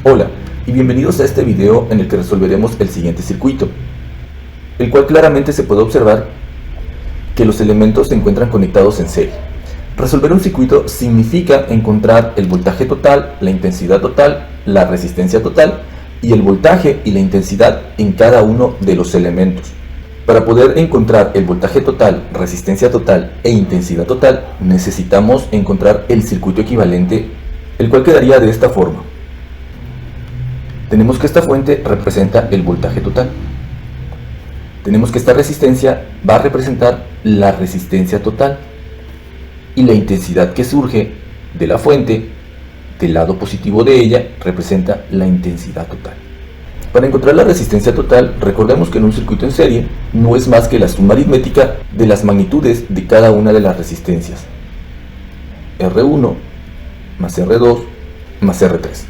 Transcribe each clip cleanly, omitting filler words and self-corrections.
Hola y bienvenidos a este video en el que resolveremos el siguiente circuito, el cual claramente se puede observar que los elementos se encuentran conectados en serie. Resolver un circuito significa encontrar el voltaje total, la intensidad total, la resistencia total y el voltaje y la intensidad en cada uno de los elementos. Para poder encontrar el voltaje total, resistencia total e intensidad total, necesitamos encontrar el circuito equivalente, el cual quedaría de esta forma. Tenemos que esta fuente representa el voltaje total. Tenemos que esta resistencia va a representar la resistencia total. Y la intensidad que surge de la fuente, del lado positivo de ella, representa la intensidad total. Para encontrar la resistencia total, recordemos que en un circuito en serie no es más que la suma aritmética de las magnitudes de cada una de las resistencias. R1 más R2 más R3.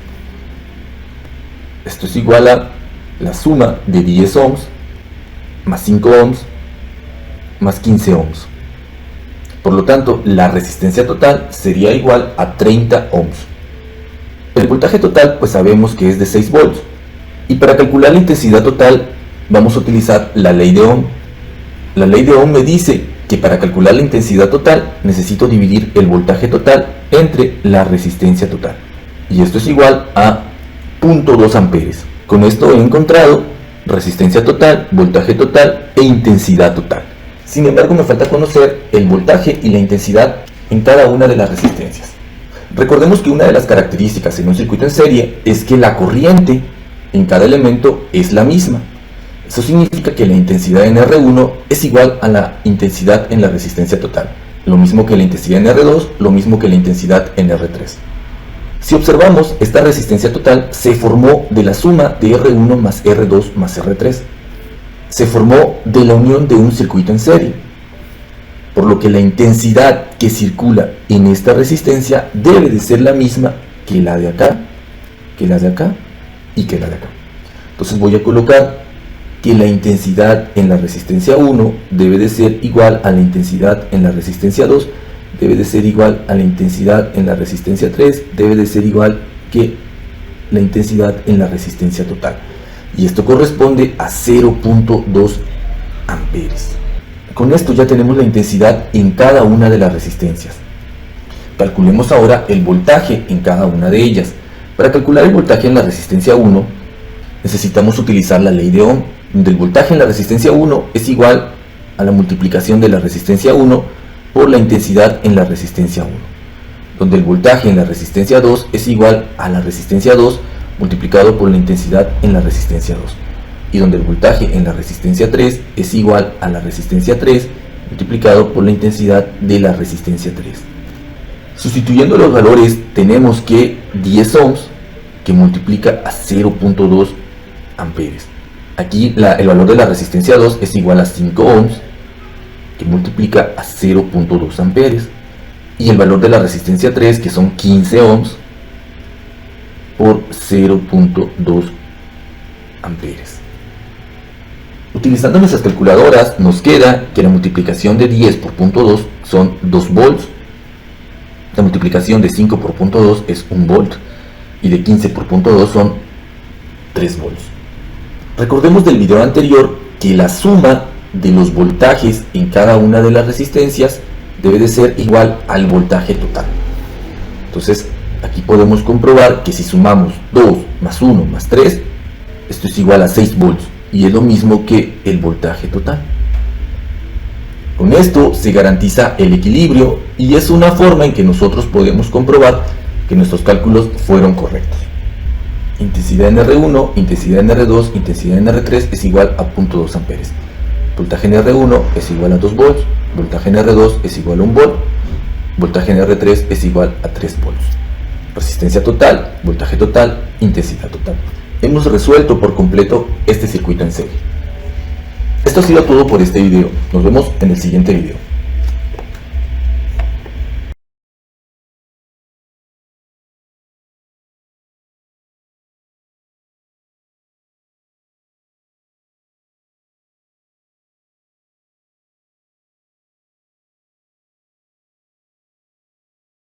Esto es igual a la suma de 10 ohms más 5 ohms más 15 ohms. Por lo tanto, la resistencia total sería igual a 30 ohms. El voltaje total pues sabemos que es de 6 volts. Y para calcular la intensidad total vamos a utilizar la ley de Ohm. La ley de Ohm me dice que para calcular la intensidad total necesito dividir el voltaje total entre la resistencia total. Y esto es igual a 0.2 amperes. Con esto he encontrado resistencia total, voltaje total e intensidad total. Sin embargo, me falta conocer el voltaje y la intensidad en cada una de las resistencias. Recordemos que una de las características en un circuito en serie es que la corriente en cada elemento es la misma. Eso significa que la intensidad en R1 es igual a la intensidad en la resistencia total. Lo mismo que la intensidad en R2, lo mismo que la intensidad en R3. Si observamos, esta resistencia total se formó de la suma de R1 más R2 más R3. Se formó de la unión de un circuito en serie. Por lo que la intensidad que circula en esta resistencia debe de ser la misma que la de acá, que la de acá y que la de acá. Entonces voy a colocar que la intensidad en la resistencia 1 debe de ser igual a la intensidad en la resistencia 2, debe de ser igual a la intensidad en la resistencia 3, debe de ser igual que la intensidad en la resistencia total. Y esto corresponde a 0.2 amperes. Con esto ya tenemos la intensidad en cada una de las resistencias. Calculemos ahora el voltaje en cada una de ellas. Para calcular el voltaje en la resistencia 1, necesitamos utilizar la ley de Ohm, donde el voltaje en la resistencia 1 es igual a la multiplicación de la resistencia 1 por la intensidad en la resistencia 1, donde el voltaje en la resistencia 2 es igual a la resistencia 2 multiplicado por la intensidad en la resistencia 2, y donde el voltaje en la resistencia 3 es igual a la resistencia 3 multiplicado por la intensidad de la resistencia 3. Sustituyendo los valores, tenemos que 10 ohms que multiplica a 0.2 amperes. Aquí el valor de la resistencia 2 es igual a 5 ohms que multiplica a 0.2 amperes. Y el valor de la resistencia 3, que son 15 ohms, por 0.2 amperes. Utilizando nuestras calculadoras nos queda que la multiplicación de 10 por 0.2 son 2 volts. La multiplicación de 5 por 0.2 es 1 volt. Y de 15 por 0.2 son 3 volts. Recordemos del video anterior que la suma de los voltajes en cada una de las resistencias debe de ser igual al voltaje total. Entonces aquí podemos comprobar que si sumamos 2 más 1 más 3, esto es igual a 6 volts y es lo mismo que el voltaje total. Con esto se garantiza el equilibrio y es una forma en que nosotros podemos comprobar que nuestros cálculos fueron correctos. Intensidad en R1, intensidad en R2, intensidad en R3 es igual a 0.2 amperes. Voltaje en R1 es igual a 2 volts, voltaje en R2 es igual a 1 volt, voltaje en R3 es igual a 3 volts. Resistencia total, voltaje total, intensidad total. Hemos resuelto por completo este circuito en serie. Esto ha sido todo por este video. Nos vemos en el siguiente video.